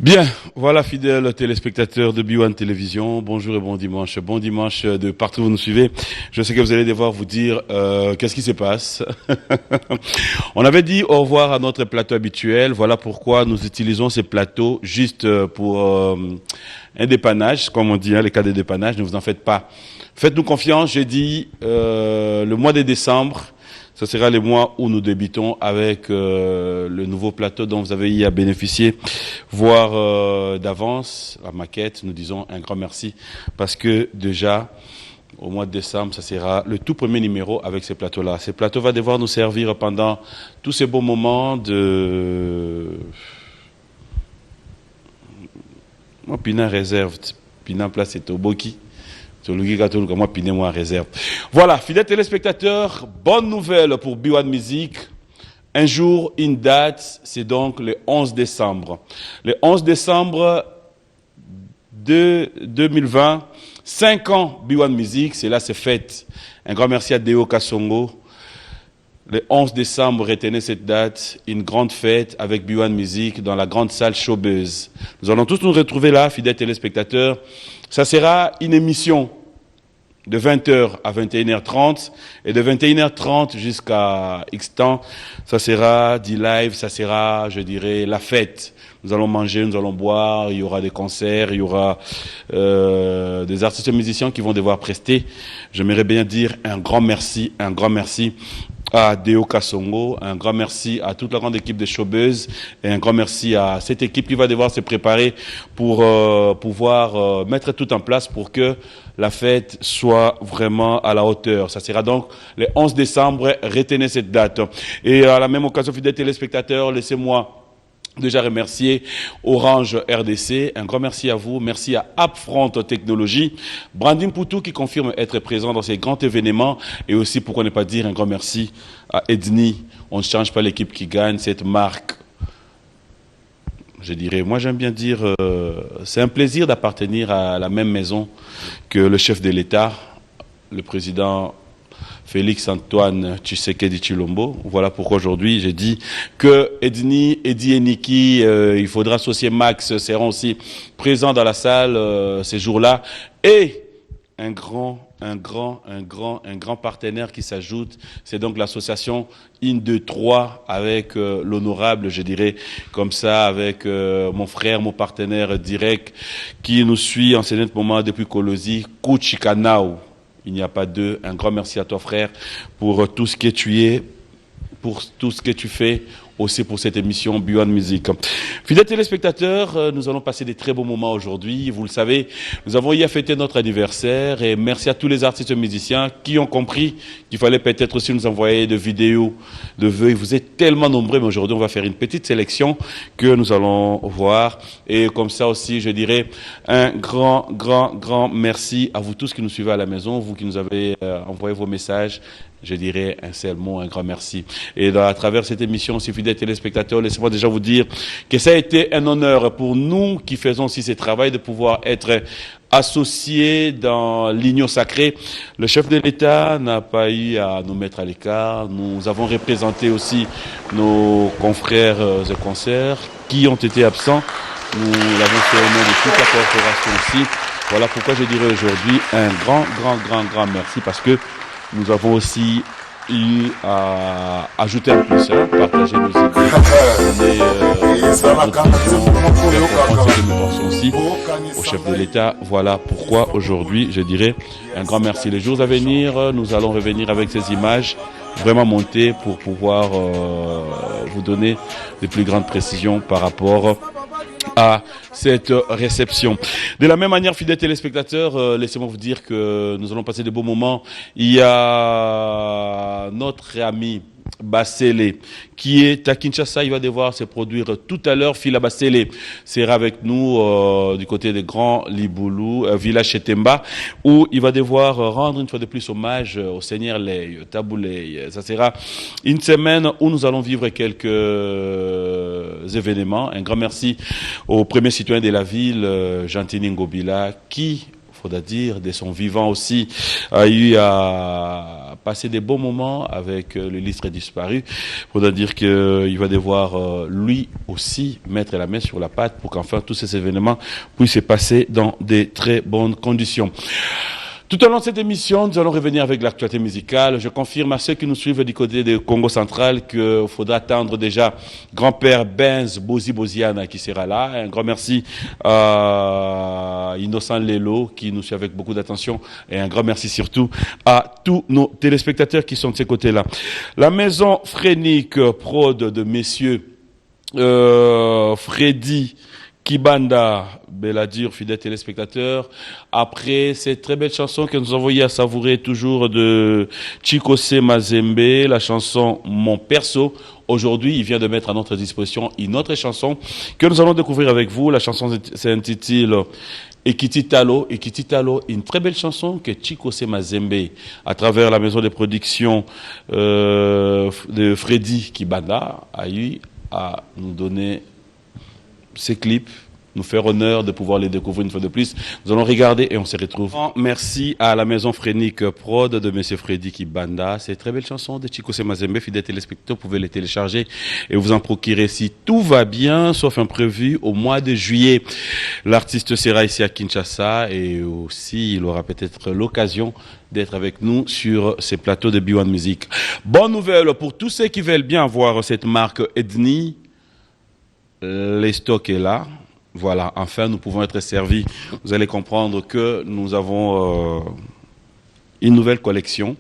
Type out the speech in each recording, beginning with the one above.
Bien, voilà fidèles téléspectateurs de B1 Télévision, bonjour et bon dimanche de partout où vous nous suivez. Je sais que vous allez devoir vous dire qu'est-ce qui se passe. On avait dit au revoir à notre plateau habituel, voilà pourquoi nous utilisons ces plateaux juste pour un dépannage, comme on dit, les cas de dépannage, ne vous en faites pas. Faites-nous confiance, j'ai dit le mois de décembre. Ce sera les mois où nous débutons avec le nouveau plateau dont vous avez eu à bénéficier, voire d'avance, la maquette. Nous disons un grand merci parce que déjà, au mois de décembre, ça sera le tout premier numéro avec ces plateaux-là. Ces plateaux vont devoir nous servir pendant tous ces beaux moments de... Moi, Pina réserve, Pina place c'est au Boki. Moi, moi en réserve. Voilà, fidèles téléspectateurs, bonne nouvelle pour B1 Music. Un jour, une date, c'est donc le 11 décembre. Le 11 décembre de 2020, 5 ans B1 Music, c'est là, c'est fête. Un grand merci à Deo Kasongo. Le 11 décembre, retenez cette date, une grande fête avec B1 Music dans la grande salle Showbuzz. Nous allons tous nous retrouver là, fidèles téléspectateurs. Ça sera une émission de 20h à 21h30 et de 21h30 jusqu'à X temps. Ça sera du live, ça sera, je dirais, la fête. Nous allons manger, nous allons boire, il y aura des concerts, il y aura des artistes et musiciens qui vont devoir prester. J'aimerais bien dire un grand merci à Deo Kasongo, un grand merci à toute la grande équipe de Showbuzz et un grand merci à cette équipe qui va devoir se préparer pour pouvoir mettre tout en place pour que la fête soit vraiment à la hauteur. Ça sera donc le 11 décembre, retenez cette date. Et à la même occasion, fidèles téléspectateurs, laissez-moi déjà remercier Orange RDC, un grand merci à vous, merci à Upfront Technologies, Brandin Poutou qui confirme être présent dans ces grands événements et aussi, pourquoi ne pas dire, un grand merci à Edni. On ne change pas l'équipe qui gagne, cette marque. Je dirais, moi j'aime bien dire, c'est un plaisir d'appartenir à la même maison que le chef de l'État, le président Félix Antoine Tshisekedi Tshilombo. Voilà pourquoi aujourd'hui j'ai dit que Edni et Niki, il faudra associer Max, seront aussi présents dans la salle ces jours-là. Et un grand partenaire qui s'ajoute, c'est donc l'association IN23 avec l'honorable, je dirais comme ça, avec mon frère, mon partenaire direct qui nous suit en ce moment depuis Kolosi, Kuchikanao. Il n'y a pas d'eux. Un grand merci à toi, frère, pour tout ce que tu es, pour tout ce que tu fais, aussi pour cette émission B1 Music. Fidèles téléspectateurs, nous allons passer des très beaux moments aujourd'hui. Vous le savez, nous avons hier fêté notre anniversaire et merci à tous les artistes et musiciens qui ont compris qu'il fallait peut-être aussi nous envoyer de vidéos, de vœux. Vous êtes tellement nombreux, mais aujourd'hui, on va faire une petite sélection que nous allons voir. Et comme ça aussi, je dirais un grand merci à vous tous qui nous suivez à la maison, vous qui nous avez envoyé vos messages. Je dirais un seul mot, un grand merci. Et à travers cette émission, si fidèles téléspectateurs, laissez-moi déjà vous dire que ça a été un honneur pour nous qui faisons aussi ce travail de pouvoir être associés dans l'union sacrée. Le chef de l'État n'a pas eu à nous mettre à l'écart. Nous avons représenté aussi nos confrères et concerts qui ont été absents. Nous l'avons fait au nom de toute la corporation aussi. Voilà pourquoi je dirais aujourd'hui un grand merci parce que nous avons aussi eu à ajouter un plus, partager nos idées, donner aussi au chef de l'État. Voilà pourquoi aujourd'hui, je dirais un grand merci. Les jours à venir, nous allons revenir avec ces images vraiment montées pour pouvoir vous donner de plus grandes précisions par rapport à cette réception. De la même manière, fidèles téléspectateurs, laissez-moi vous dire que nous allons passer de beaux moments. Il y a notre ami Basselé, qui est à Kinshasa. Il va devoir se produire tout à l'heure. Fila Basselé sera avec nous du côté des Grands Liboulou, village Chetemba, où il va devoir rendre une fois de plus hommage au Seigneur Ley, Tabouley. Ça sera une semaine où nous allons vivre quelques événements. Un grand merci au premier citoyen de la ville, Jantini Ngobila, qui, faudra dire, de son vivant aussi, a eu à passer des bons moments avec l'illustre disparu. Il faudra dire qu'il va devoir lui aussi mettre la main sur la pâte pour qu'enfin tous ces événements puissent se passer dans des très bonnes conditions. Tout au long de cette émission, nous allons revenir avec l'actualité musicale. Je confirme à ceux qui nous suivent du côté du Congo central qu'il faudra attendre déjà grand-père Benz Bozi Boziana qui sera là. Un grand merci à Innocent Lelo qui nous suit avec beaucoup d'attention et un grand merci surtout à tous nos téléspectateurs qui sont de ces côtés-là. La maison Frénique, prod de messieurs Freddy Kibanda, Belladir, fidèle téléspectateur. Après cette très belle chanson que nous envoyons à savourer toujours de Chikose Mazembe, la chanson Mon Perso. Aujourd'hui, il vient de mettre à notre disposition une autre chanson que nous allons découvrir avec vous. La chanson s'intitule Ekititalo. Ekititalo, une très belle chanson que Chikose Mazembe, à travers la maison de production de Freddy Kibanda, a eu à nous donner ces clips, nous faire honneur de pouvoir les découvrir une fois de plus. Nous allons regarder et on se retrouve. Merci à la maison Frénique Prod de M. Freddy Kibanda. C'est une très belle chanson de Chikose Mazembe. Fidèles téléspectateurs, vous pouvez les télécharger et vous en procurer si tout va bien, sauf imprévu, au mois de juillet. L'artiste sera ici à Kinshasa et aussi il aura peut-être l'occasion d'être avec nous sur ces plateaux de B1 Music. Bonne nouvelle pour tous ceux qui veulent bien voir cette marque Edni. Les stocks est là. Voilà, enfin, nous pouvons être servis. Vous allez comprendre que nous avons une nouvelle collection.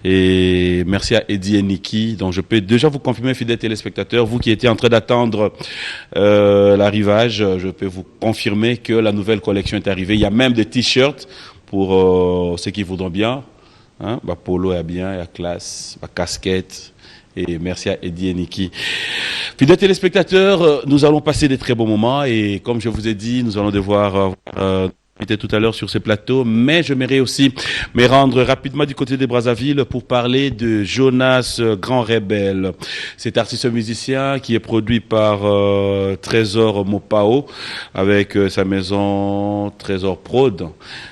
Et merci à Eddie et Niki. Donc, je peux déjà vous confirmer, fidèles téléspectateurs, vous qui étiez en train d'attendre l'arrivage, je peux vous confirmer que la nouvelle collection est arrivée. Il y a même des t-shirts pour ceux qui voudront bien. Hein? Bah, polo est bien, il y a classe, bah, casquette. Et merci à Eddie et Niki. Fidèles téléspectateurs, nous allons passer des très bons moments et comme je vous ai dit, nous allons devoir était tout à l'heure sur ce plateau, mais je m'aimerais aussi me rendre rapidement du côté de Brazzaville pour parler de Jonas Grand Rebelle. Cet artiste musicien qui est produit par Trésor Mopao avec sa maison Trésor Prod.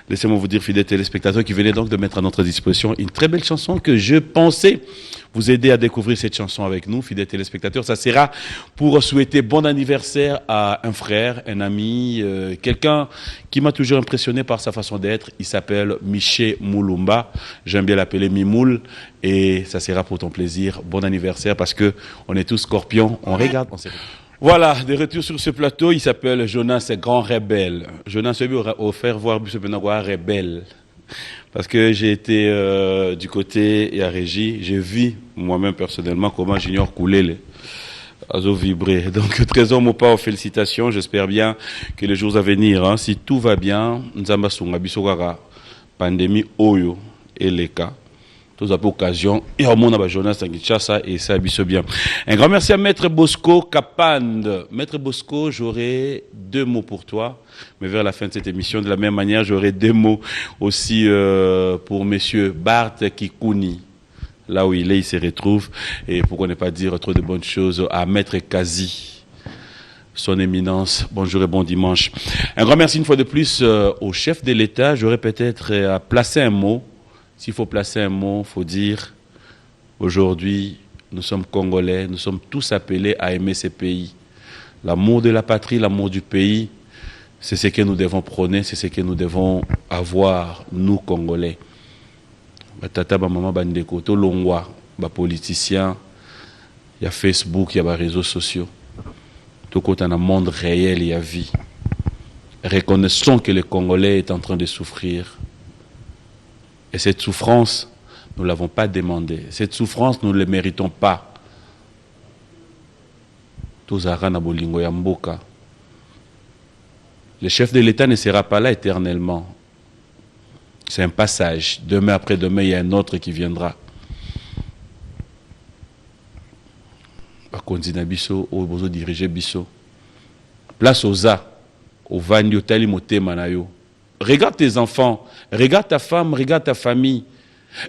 Laissez-moi vous dire, fidèles téléspectateurs, qui venait donc de mettre à notre disposition une très belle chanson que je pensais vous aider à découvrir cette chanson avec nous, fidèles téléspectateurs. Ça sera pour souhaiter bon anniversaire à un frère, un ami, quelqu'un qui m'a toujours impressionné par sa façon d'être. Il s'appelle Miché Moulumba. J'aime bien l'appeler Mimoul. Et ça sera pour ton plaisir. Bon anniversaire parce que on est tous scorpions. On regarde, on sait. Voilà, de retour sur ce plateau, il s'appelle Jonas Grand Rebelle. Jonas lui a offert voir ce Rebelle. Parce que j'ai été du côté et à Régie, j'ai vu moi-même personnellement comment Junior coulait à vibrer. Donc Trésor Mopao, félicitations, j'espère bien que les jours à venir, hein, si tout va bien, Nzamba Sunga Bisogara, pandémie Oyo et les cas. Tous à l'occasion, et au monde à Jonas Kinshasa et ça biso bien. Un grand merci à Maître Bosco Kapand. Maître Bosco, j'aurai 2 mots pour toi, mais vers la fin de cette émission, de la même manière, j'aurai 2 mots aussi pour Monsieur Bart Kikouni. Là où il est, il se retrouve. Et pourquoi ne pas dire trop de bonnes choses à Maître Kazi, son éminence. Bonjour et bon dimanche. Un grand merci une fois de plus au chef de l'État. J'aurais peut-être à placer un mot. S'il faut placer un mot, il faut dire, aujourd'hui, nous sommes Congolais, nous sommes tous appelés à aimer ce pays. L'amour de la patrie, l'amour du pays, c'est ce que nous devons prôner, c'est ce que nous devons avoir, nous, Congolais. Tata, maman, bandeko, to longwa, politiciens, il y a Facebook, il y a les réseaux sociaux. Tout côté dans le monde réel, il y a vie. Reconnaissons que le Congolais est en train de souffrir. Et cette souffrance, nous ne l'avons pas demandée. Cette souffrance, nous ne le méritons pas. Le chef de l'État ne sera pas là éternellement. C'est un passage. Demain après demain, il y a un autre qui viendra. Diriger Bisso. Place aux A, au Vandio Tali Motema Nayo. Regarde tes enfants, regarde ta femme, regarde ta famille.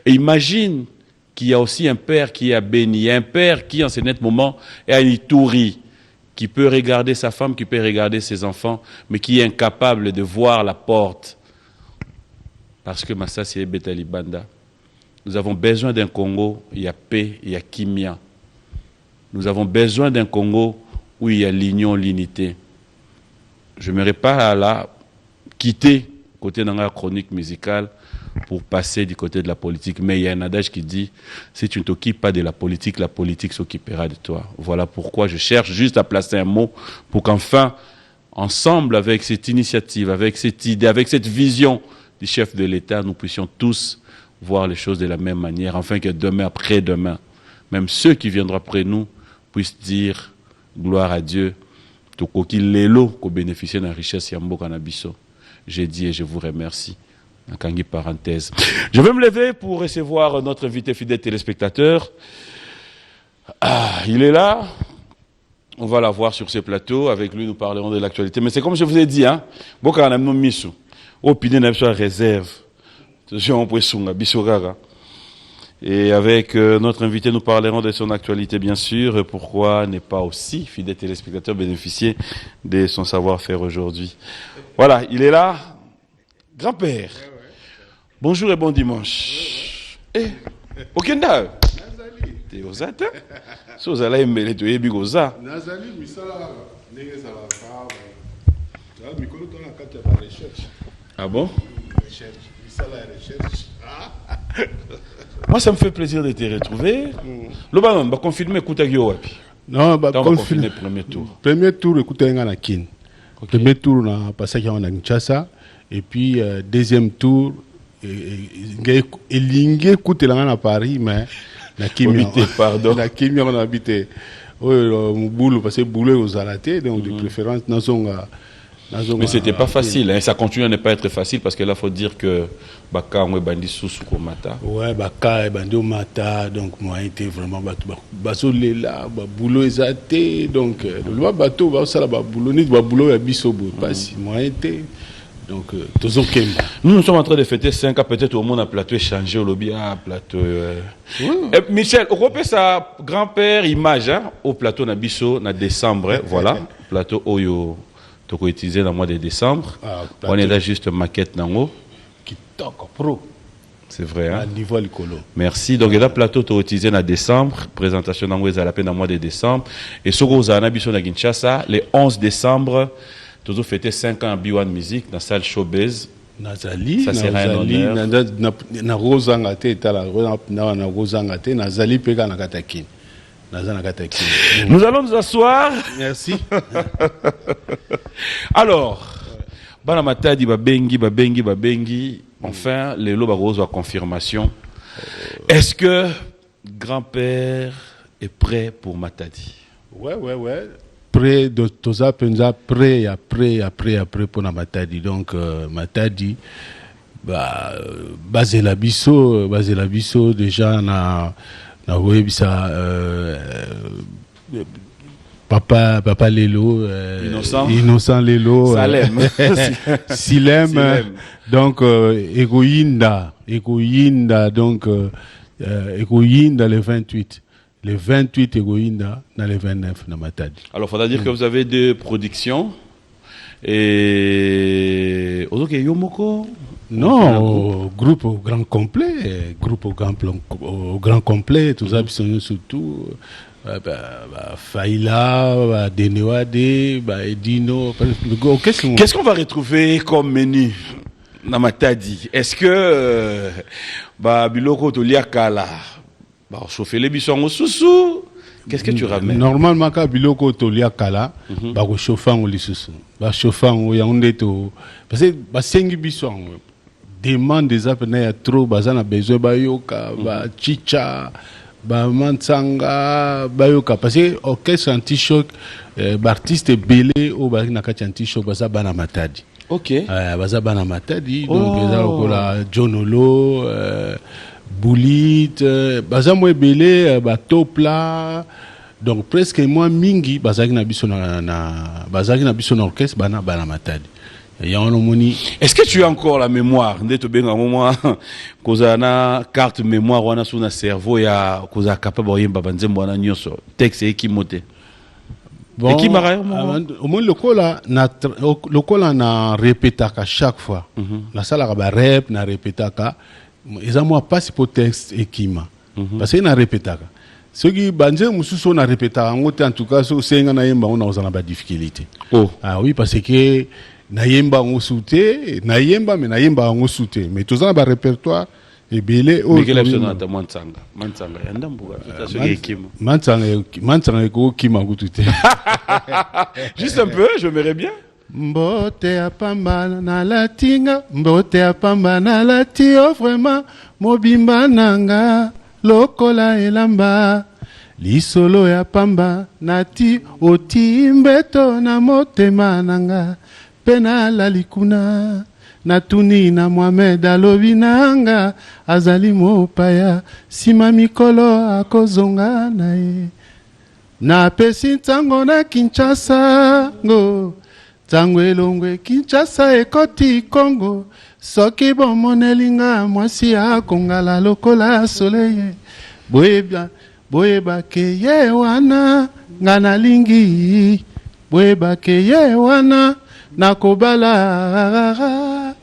Et imagine qu'il y a aussi un père qui est à Béni, un père qui en ce net moment est à Ituri, qui peut regarder sa femme, qui peut regarder ses enfants, mais qui est incapable de voir la porte. Parce que Massassi est Betalibanda. Nous avons besoin d'un Congo, il y a paix, il y a kimia. Nous avons besoin d'un Congo où il y a l'union, l'unité. Je n'aimerais pas là quitter côté de la chronique musicale pour passer du côté de la politique. Mais il y a un adage qui dit, si tu ne t'occupes pas de la politique s'occupera de toi. Voilà pourquoi je cherche juste à placer un mot pour qu'enfin, ensemble avec cette initiative, avec cette idée, avec cette vision du chef de l'État, nous puissions tous voir les choses de la même manière, afin que demain, après-demain, même ceux qui viendront après nous puissent dire gloire à Dieu, tokoki lelo ko bénéficier de la richesse yambo kanabiso. J'ai dit et je vous remercie. Parenthèse. Je vais me lever pour recevoir notre invité fidèle téléspectateur. Ah, il est là. On va la voir sur ce plateau. Avec lui, nous parlerons de l'actualité. Mais c'est comme je vous ai dit, hein. Réserve. Et avec notre invité, nous parlerons de son actualité, bien sûr. Pourquoi n'est pas aussi, fidèle téléspectateur, bénéficier de son savoir-faire aujourd'hui. Voilà, il est là. Grand-père. Bonjour et bon dimanche. Eh, Okenda. T'es aux atta? Si vous allez me tu es bigoza. Nazali, misala, n'engezala pas. Mikolo dans la carte de recherche. Ah bon? Recherche. Misala recherche. Moi, ça me fait plaisir de te retrouver. Le ballon, va confirmer Koutagio Wapi. Non, bah, confirmer le premier tour. Premier tour, écoutez, on a Kin. Premier tour, on a passé à Kinshasa. Et puis, deuxième tour, il écoute à Paris, mais la Kimia, pardon. La Kimia, on a habité. Oui, boulot, parce que boulot aux aratés, donc de préférence, mais c'était pas facile, hein. Ça continue à ne pas être facile parce que là, il faut dire que Baka on est bandi sous Mata. Ouais, Baka est bandi au Mata, donc moi, était vraiment bateau là, boulot exaté, donc le bateau, boulot, ni boulot à Bissobo, pas si moi, était. Donc, nous sommes en train de fêter 5 ans, peut-être au monde un plateau échangé au lobby, plateau. Michel, on repère sa grand-père image hein, au plateau Nabiso en décembre, hein, voilà, plateau Oyo. Tu peux utiliser dans le mois de décembre. On est là juste maquette nango. Qui toque pro. C'est vrai. Hein? Niveau colo. Merci. Donc, là, plateau, tu as utilisé en décembre. Présentation nango est à la peine dans le mois de décembre. Et sur Rosana Bisso na Kinshasa, le 11 décembre, tu as fêté 5 ans à B1 Music dans la salle Showbiz. Nazali, ça sera un honneur. Na Rosangate, na Rosangate, Nazali pega na Katakin. Nous allons nous asseoir. Merci. Alors, Banamatadi, Babengi. Enfin, les lots rose à confirmation. Est-ce que grand-père est prêt pour Matadi? Ouais. Prêt de Toza Penza, prêt pour la Matadi. Donc, Matadi, basé la bisso, déjà, na webisa papa Lelo innocent Lelo Salem Silem donc Egoïnda donc Egoïnda le 28 Egoïnda dans le 29 na Matadi. Alors faudra dire que vous avez deux productions et Yomoko. Non, groupe au grand complet, tout ça, surtout, Faïla, Denewade, Edino. Qu'est-ce qu'on va retrouver comme menu dans Matadi? Est-ce que, Biloko Toliakala, chauffer les bissons au sous-sous? Qu'est-ce que tu ramènes? Normalement, quand Biloko Toliakala, chauffant au sous-sous, chauffant au Yaoundé, parce que, sengi bissons, demande des appels trop bazana besoin bayoka ba chicha ba mansanga bayoka parce que orchestre anti-choc artiste belé au ba na kati anti-choc baza bana Matadi. OK. Baza bana Matadi donc baza kola Jonolo Boulit baza mo belé ba top là donc presque moi mingi baza na biso na orchestre bana Matadi. Est-ce que tu as encore la mémoire? Carte mémoire, on a sur notre cerveau, il y a capable de texte qui monte. Bon, au moins le col na répéta chaque fois. La salle a rep na répéta ils ont moi passe pour texte et kima parce que na répéta ceux qui banze mususu na répéta en tout cas so senga na yemba on a pas difficulté. Ah oui parce que na yemba on souté na yemba mais na yemba on souté mais tout ça ba répertoire et belé o mais quel option ta mansanga yandambuga tout ça kima mansanga ko kima gutute juste un peu je m'aimerais bien. Mbote ya pamba na latinga mbote ya pamba na lati oh vraiment mobimba nanga lokola elamba lisolo ya pamba nati oti mbeto na motema nanga pena la likuna natuni na Mohamed alobi nanga azali mopaya sima mikolo akozonga na ye na pesi ntango na Kinshasa ngo tango elongwe Kinshasa ekoti Congo soki bomonelinga mwasi akongala lokola soleil boyeba ke ye wana nga nalingi boyeba ke ye wana nakobala.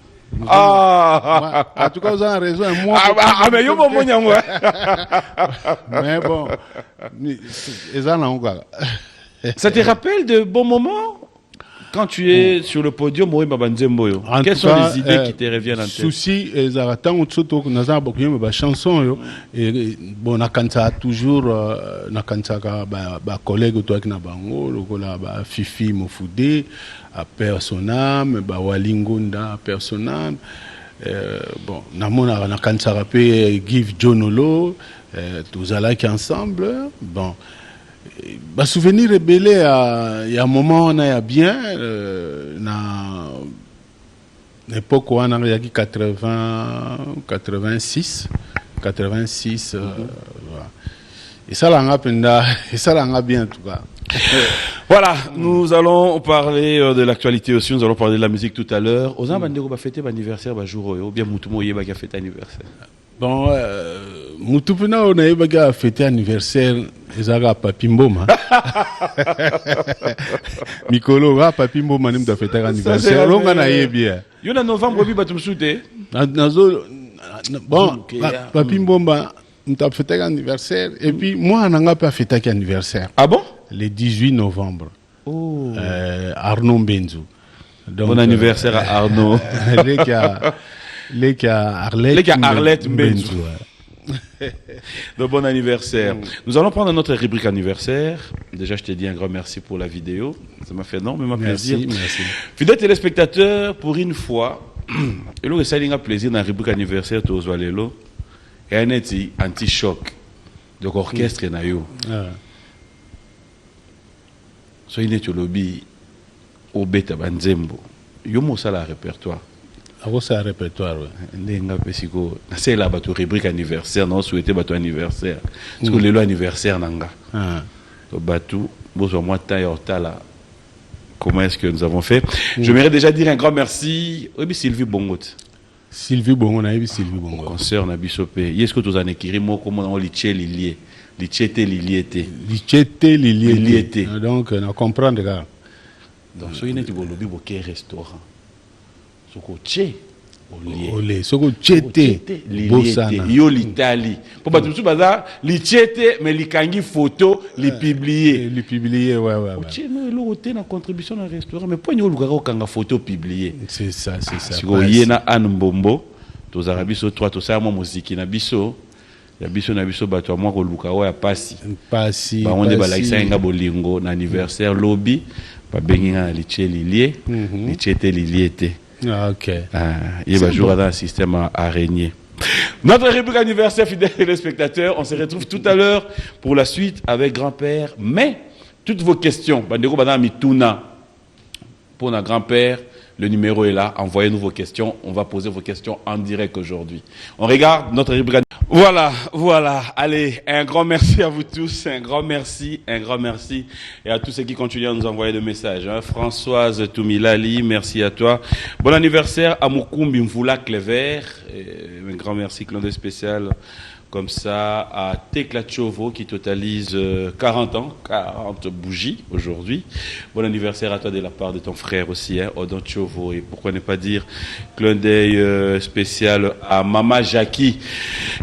En tout cas, vous avez raison. Mais yo bon mais bon, ça te rappelle de bons moments? Quand tu es sur le podium, quelles sont les idées qui te reviennent en tête? Souci, tant que nous avons beaucoup chansons, et bon, nakanta toujours, nakanta ba collègue toi qui na bango, lokola ba Fifi Mofude, a Personam, ba Walingunda Personam, bon, namona nakanta rapé Give Jonolo, tous allés qui ensemble, bon. Bah souvenir rebelle il y a un moment on a bien na l'époque où on a eu 86 voilà. Et ça l'a bien en tout cas. Voilà, nous allons parler de l'actualité aussi, nous allons parler de la musique tout à l'heure. Aux Bandego va fêter l'anniversaire ba jour ou bien Mutumo Yeba qui a fêté anniversaire. Bon, Mutupuna on a eu baga fêter anniversaire ezaka Papi Mboma. Mikolo ga Papi Mboma nim da fêter anniversaire. Longa na yebia. Yo na novembre bi batumsute. Nazo bon, Papi Mboma m'ta fêter anniversaire et puis moi nanga pas fêter anniversaire. Ah bon? Le 18 novembre. Oh. Arnaud Benzu. Donc, bon anniversaire à Arnaud. Les Arlette Benzu. Donc, bon anniversaire. Nous allons prendre notre rubrique anniversaire. Déjà, je te dis un grand merci pour la vidéo. Ça m'a fait énormément plaisir. Merci. Fidèles téléspectateurs, pour une fois, et là, ça a plaisir dans la rubrique anniversaire de Oswalelo. Et un anti-choc. Donc, orchestre na yo. So il est au lobby au beta banzembo. Yo mo sala répertoire. Ça répertoire, oui. Lenga pesiko. C'est là bateau rubrique anniversaire, non souhaité bateau anniversaire. Parce que le anniversaire nanga. To bateau, bozo moi taille là. Comment est-ce que nous avons fait? Je voudrais déjà dire un grand merci. Obi Sylvie Bongot. Sylvie Bongo na Sylvie Bongo. Concert na bisopé. Est-ce que tu as écrit mo comment on liché lilié. Lichete liliété. Lichete liliété. Donc on comprend gars. Donc so yene tu bo lobi bo ke restaurant. Soko che olé soko chete bosana yo l'Italie. Pour ba tout baza lichete mais likangi photo li publier ouais. Che no lo hotel na contribution na restaurant mais point yo lukaka okanga photo publier. C'est ça. Siko yena an mbombo to zarabiso 3 to sa mo musique na biso. Ya biso na biso bato moi ko luka o ya pasi ba on ba like ça nga bolingo na anniversaire lobby ba benginga na liché lilié lichete liliété. OK. Il va jouer dans un système araignée. Notre rubrique anniversaire, fidèles téléspectateurs, on se retrouve tout à l'heure pour la suite avec grand-père. Mais toutes vos questions, Bandeko Badana Mituna, pour notre grand-père, le numéro est là. Envoyez-nous vos questions. On va poser vos questions en direct aujourd'hui. On regarde notre rubrique. Voilà. Allez, un grand merci à vous tous. Un grand merci. Et à tous ceux qui continuent à nous envoyer des messages. Françoise Toumilali, merci à toi. Bon anniversaire à Mukumbi Mvoula Clever. Un grand merci, clin d'œil spécial comme ça à Tekla Chovo qui totalise 40 ans, 40 bougies aujourd'hui. Bon anniversaire à toi de la part de ton frère aussi, hein, Odon Chovo. Et pourquoi ne pas dire clin d'œil spécial à Mama Jackie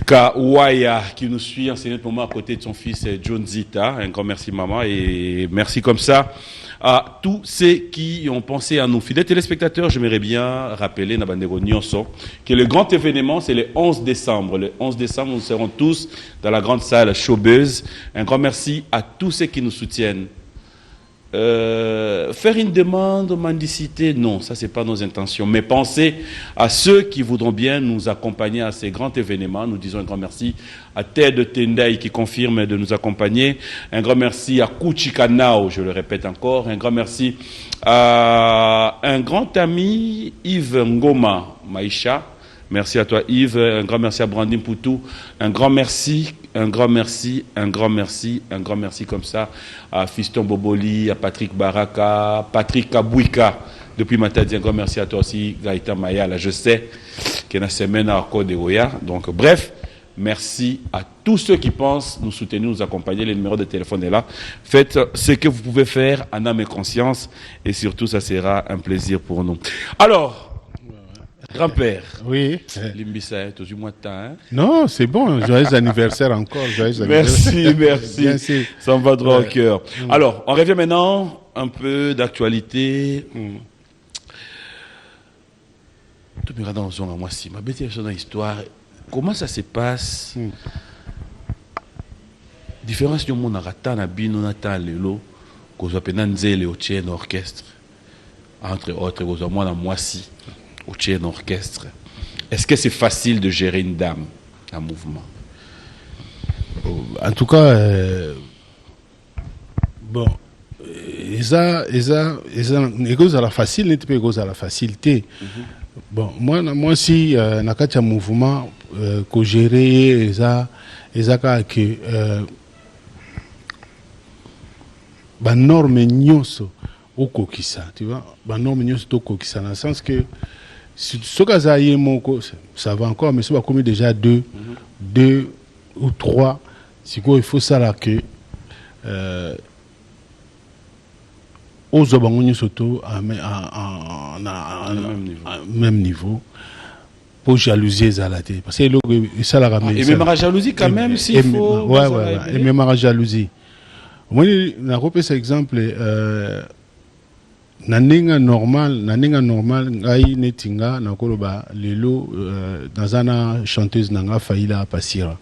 Kawaya qui nous suit en ce moment à côté de son fils John Zita. Un grand merci maman et merci comme ça à tous ceux qui ont pensé à nous. Fidèles téléspectateurs, j'aimerais bien rappeler Nabandego Nyonso que le grand événement, c'est le 11 décembre. Le 11 décembre, nous serons tous dans la grande salle Showbuzz. Un grand merci à tous ceux qui nous soutiennent. Faire une demande mendicité, non, ça c'est pas nos intentions. Mais pensez à ceux qui voudront bien nous accompagner à ces grands événements. Nous disons un grand merci à Ted Tendai qui confirme de nous accompagner. Un grand merci à Kuchikanao, je le répète encore. Un grand merci à un grand ami Yves Ngoma Maïcha. Merci à toi Yves, un grand merci à Brandine Poutou, un grand merci, un grand merci, un grand merci, un grand merci comme ça à Fiston Boboli, à Patrick Baraka, Patrick Kabouika, depuis Matadi, un grand merci à toi aussi Gaïta Maya, là je sais qu'il y a une semaine à Code de Goya, donc bref, merci à tous ceux qui pensent nous soutenir, nous accompagner, le numéro de téléphone est là, faites ce que vous pouvez faire en âme et conscience et surtout ça sera un plaisir pour nous. Alors, grand-père. Oui. Limbissa, tu as du moins de temps. Hein? Non, c'est bon. Joyeux anniversaire encore. Joyeux merci, merci. Merci. Ça me va droit au cœur. Alors, on revient maintenant un peu d'actualité. Tu me regardes dans moi si ma bête dans l'histoire. Comment ça se passe? Différence du monde à na bino na ta lelo qu'on appelle nanzele au tien orchestre entre autres aux moi na moi si au tien orchestre. Est-ce que c'est facile de gérer une dame en mouvement? En tout cas, bon, ça à la facile, n'est pas à la facilité. Bon, moi si nakacha mouvement que gérer ça que ba norme nyonso oko kisa, tu vois, ba norme nyonso oko kisa dans le sens que ce que ça va encore, mais c'est pas comme déjà deux ou trois. C'est quoi, il faut ça là que aux obangoni surtout à même niveau pour jalousie zalate parce que ça la ramène. Et même la jalousie quand même s'il faut. Ouais. Et même la jalousie. Moi, na repère cet exemple. Naninga normal ngai netinga nakoloba lelo dans una chanteuse nanga Faïla Passira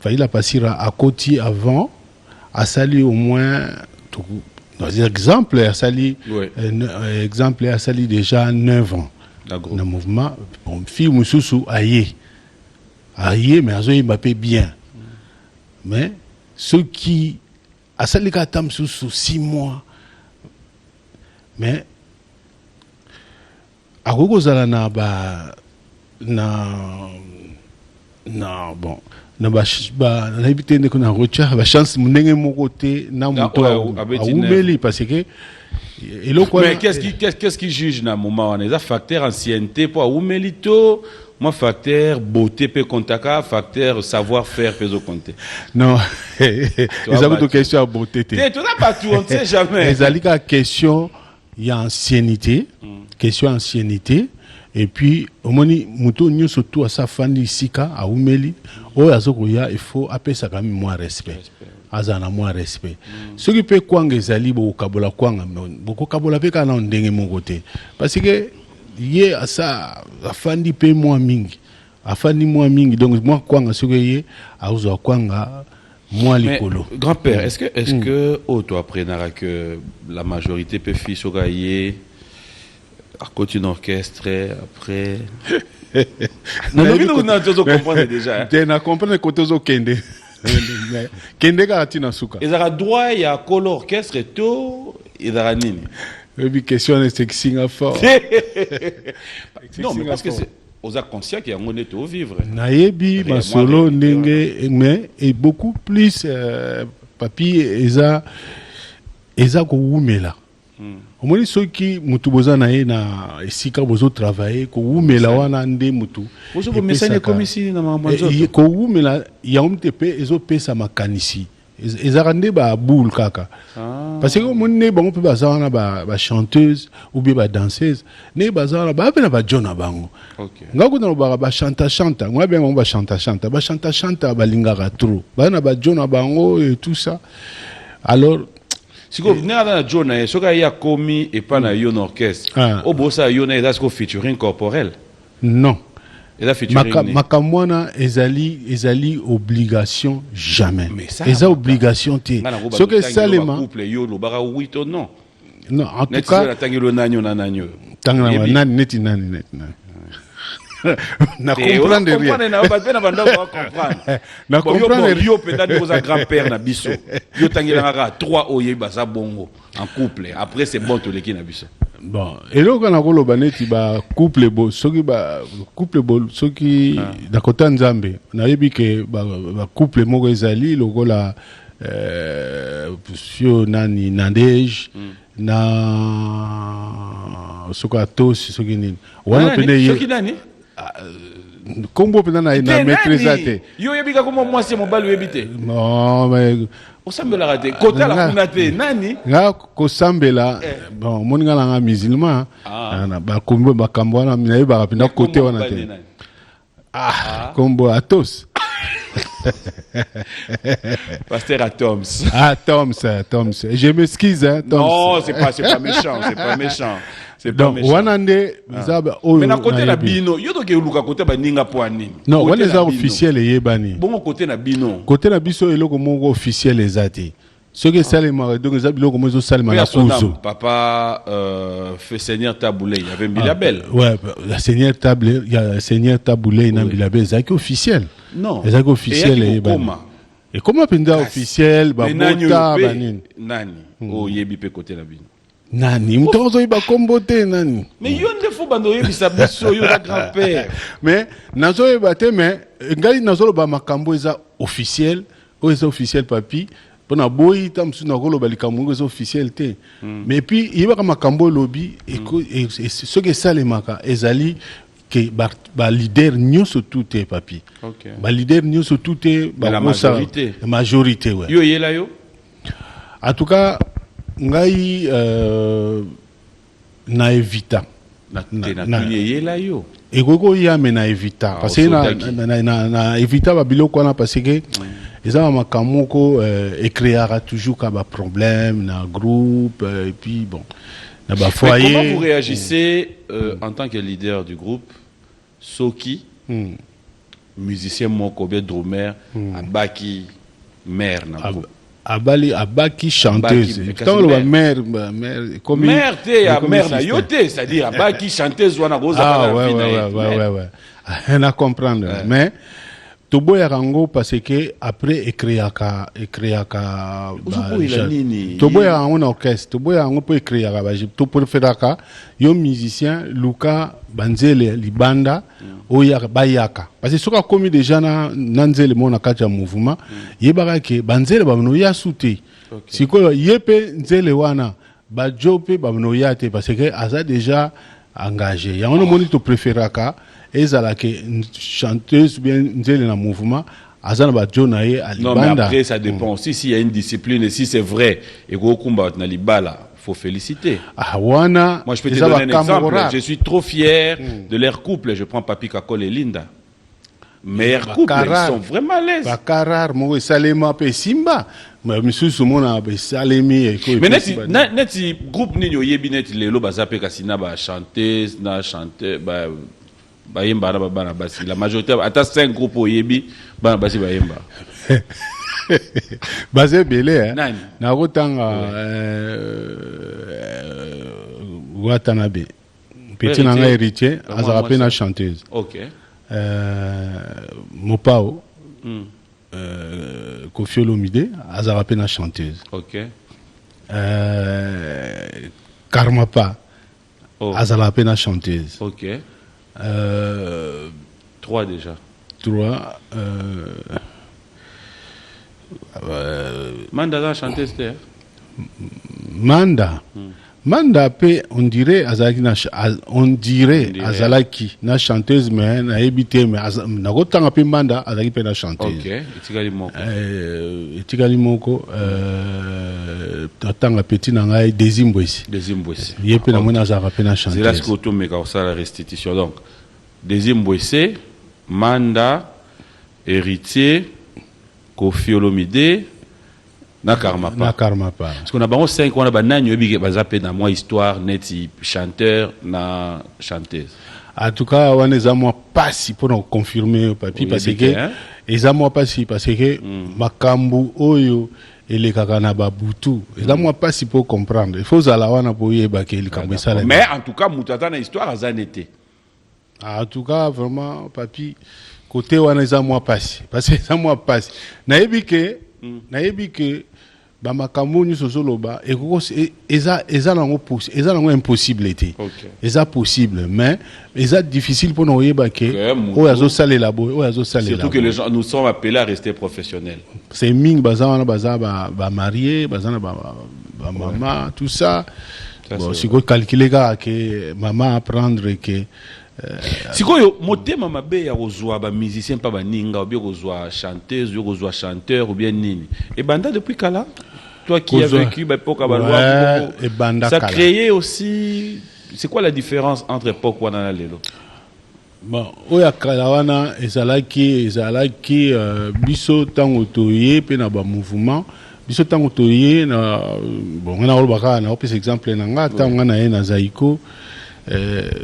à côté avant a sali au moins dans exemple a sali exemple a sali déjà 9 ans dans le mouvement bon fille mususu aye mais azoyi mbappé bien mais ceux qui a sali ka tam sous 6 mois mais à Rogozala na bon na habité ne kuna rocha ba chance munenge mokote na moto aumeli parce que mais qu'est-ce qui juge na moment on est facteur ancienneté pour aumelito moi facteur beauté peut contaka facteur savoir faire peut compter non ils ont d'autres questions à beauté tu n'as pas tout on ne sait jamais les alika question il y a ancienneté, question ancienneté, et puis au moment où nous surtout à sa famille sika à Oumeli, il faut appeler ça quand même moins respect. Azana moins respect. Ce qui peut quoi les ali beaucoup kabola quoi, beaucoup kabola peut quand on dengue mon côté, parce que y a ça la famille peut moins mingi, la famille moins mingi, donc moi quoi ce que y a aux quoi mais, grand-père, est-ce que toi après que la majorité peut faire sogailler à côté d'un orchestre après non tu comprends déjà tu n'as compris que tu as kende kende ka tina suka ils ont droit il y a col orchestre et tout ils ont nini une question est sexy fort non mais parce que c'est aux conscients qu'il y a un état au vivre. Naïbi, ma solo, mais et beaucoup plus papier, eza ko oumela. omoni soki mutu boza na ye na esika bozotravaille kowumela wana nde mutu Bozo bomesani ekomi si na makambo ya nzoto. kowumela yango mpe mpe ezopesa makanisi ezalaka nde baboule kaka parce que omoni ne bango mpe baza wana bachanteuse ou bien badanseuse ne baza wana baa mpe na bajo na bango nga kuna lobaka bachantachanta ngo abenga bango bachantachanta balingaka trop baza na bajo na bango et tout ça alors siko nera na jo na ye soka ya komi et pas na yo na orchestre obosa yo na eza siko featuring corporel non eza featuring makambo wana ezali obligation jamais eza obligation te soki esalema couple yo lobaka oui to non non en tout cas na tangelo nanyo na nanyo tangana nani neti na comprendre rien na ba banda ba comprendre na comprendre yo peut-être que grand-père na biso yo tangela ngaka 3 oye baza bongo en couple après c'est bon to leki na biso bon eloko na koloba neti ba couple bo soki ba couple bo soki na kota nzambe na yebi ke ba couple moko ezali lokola sio nani Nadege na soka tos soki nini wana pene ye soki nani kombo pena na maîtrise te yo yebika como mwasi mobali yebite non mais osambela te kota la kuna te nani nga kosambela bon moninga nga musulman na ba kombo ba kambwana na yeba pena côté wana te kombo atos Pasteur Atoms. Toms. Je m'excuse, hein, Toms. Non, c'est pas méchant, c'est pas méchant. C'est pas méchant. Wanande, mais na côté na bino, yo to ke luka côté ba ninga poani. Non, wana za officiel yebani. Bon côté na bino. Côté na biso eloko moko officiel ezati. Ce que salema donc za biloko mozo salema na kuzo. Papa fait Seigneur Taboulé, il y avait Bilabel. Ouais, la Seigneur Taboulé, il y a Seigneur Taboulé na Bilabel, c'est officiel. Non. C'est officiel yebani. Et comment penda officiel ba bota banini. Nani o yebi pe côté na bino. Nani mtozo iba kombote nani. Mais yo nde fo bando yebi sa biso yo la grand-père. Mais nazo yeba te mais ngali nazo ba makambo eza officiel, o eza officiel papi. Pona boyi tam su na kolo balikambo eza officiel te. Mais puis yeba ka makambo lobby et ce que ça les maka ezali que ba leader nyonso tout est papi. OK. Ba leader nyonso tout est ba la majorité. La majorité ouais. Yo yela yo. En tout cas ngai na evita na yela yo. Ekoko ya me na evita parce que na evita ba biloko wana parce que ezama makamoko écréera toujours ka ba problème na groupe et puis bon na ba foyer. Mais comment vous réagissez en tant que leader du groupe Soki musicien moko bien drummer abaki mère na groupe abaki chanteuse tant la mère comme mère te ya mère na yote c'est-à-dire abaki chanteuse wana goza pas la vie ouais on a comprendre mais toboya rango parce que après écriaka toboya rango na orchestre toboya rango pour écriaka ba to préféraka yo musicien Luka Banzele libanda oya bayaka parce que soka komi déjà na nzele mona kati ya mouvement yebaka ke Banzele ba no ya souté siko yepe nzele wana ba jope ba no ya te parce que aza déjà engagé ya on moni to préféraka ezala que chanteuse bien nzele na mouvement azana ba jona ye alibanda. Non mais après ça dépend aussi s'il y a une discipline et si c'est vrai et go kumba na libala faut féliciter. Wana moi je peux te donner un exemple, je suis trop fier de leur couple, je prends Papi Kakol et Linda. Meilleur couple, ils sont vraiment à l'aise. Bakarar mo salema pe simba mais misusu mona be salemi e ko. Mais neti groupe ninyo yebi neti lelo bazape kasina ba chanteuse na chanteur ba bayemba na bana basi la majorité ata 5 groupes oyebi bana basi bayemba basé belé hein na kotanga Watanabe petit nanga héritier azara pe na chanteuse. OK. Mopao Koffi Olomide azara pe na chanteuse. OK. Karmapa azara pe na chanteuse. OK. 3 déjà. 3. Manda la chanteuse. Manda. Manda pe on dirait azalaki na on dirait azalaki na chanteuse mais na ebité mais na kotanga pe Manda azalaki pe na chanteuse. OK, etikali moko tanga petit na ngai Desimbwesi. Ye pe na mona azalaka pe na chanteuse. C'est là ce que to meka ça la restitution donc. Desimbwesi, Manda, Héritier, Koffi Olomide na Karmapa. Parce qu'on a bango 5 on a banani obi bazape na moi histoire neti chanteur na chanteuse. En tout cas, on est à moi pas si pour nous confirmer papi parce que les à moi pas si parce que makambu oyo et les kakana babutu. Les à moi pas si pour comprendre. Il faut aller wana pour y baké le kambe ça. Mais en tout cas mutata na histoire azanete. En tout cas vraiment papi côté wana les à moi pas si parce que les à moi pas si. Na yebi que ba makambo ni sozoloba et eza nango pousse eza nango impossibilité eza possible mais eza difficile pour nous yeba que o yazo salela boy o yazo salela surtout que les gens nous sommes appelés à rester professionnels. C'est ming bazana ba marié bazana ba maman tout ça bon si vous calculer que maman apprendre que sikoyo motema mabe ya kozwa ba musicien pa baninga ou bien kozwa chanteuse ou kozwa chanteur ou bien nini et banda depuis kala toi qui as vécu ba époque balwa ça créait aussi c'est quoi la différence entre époque wana na lelo bon oya kala wana ezalaki biso tango toye pe na ba mouvement biso tango toye na bon na olobaka na opes exemple na nga tango na ye na Zaiko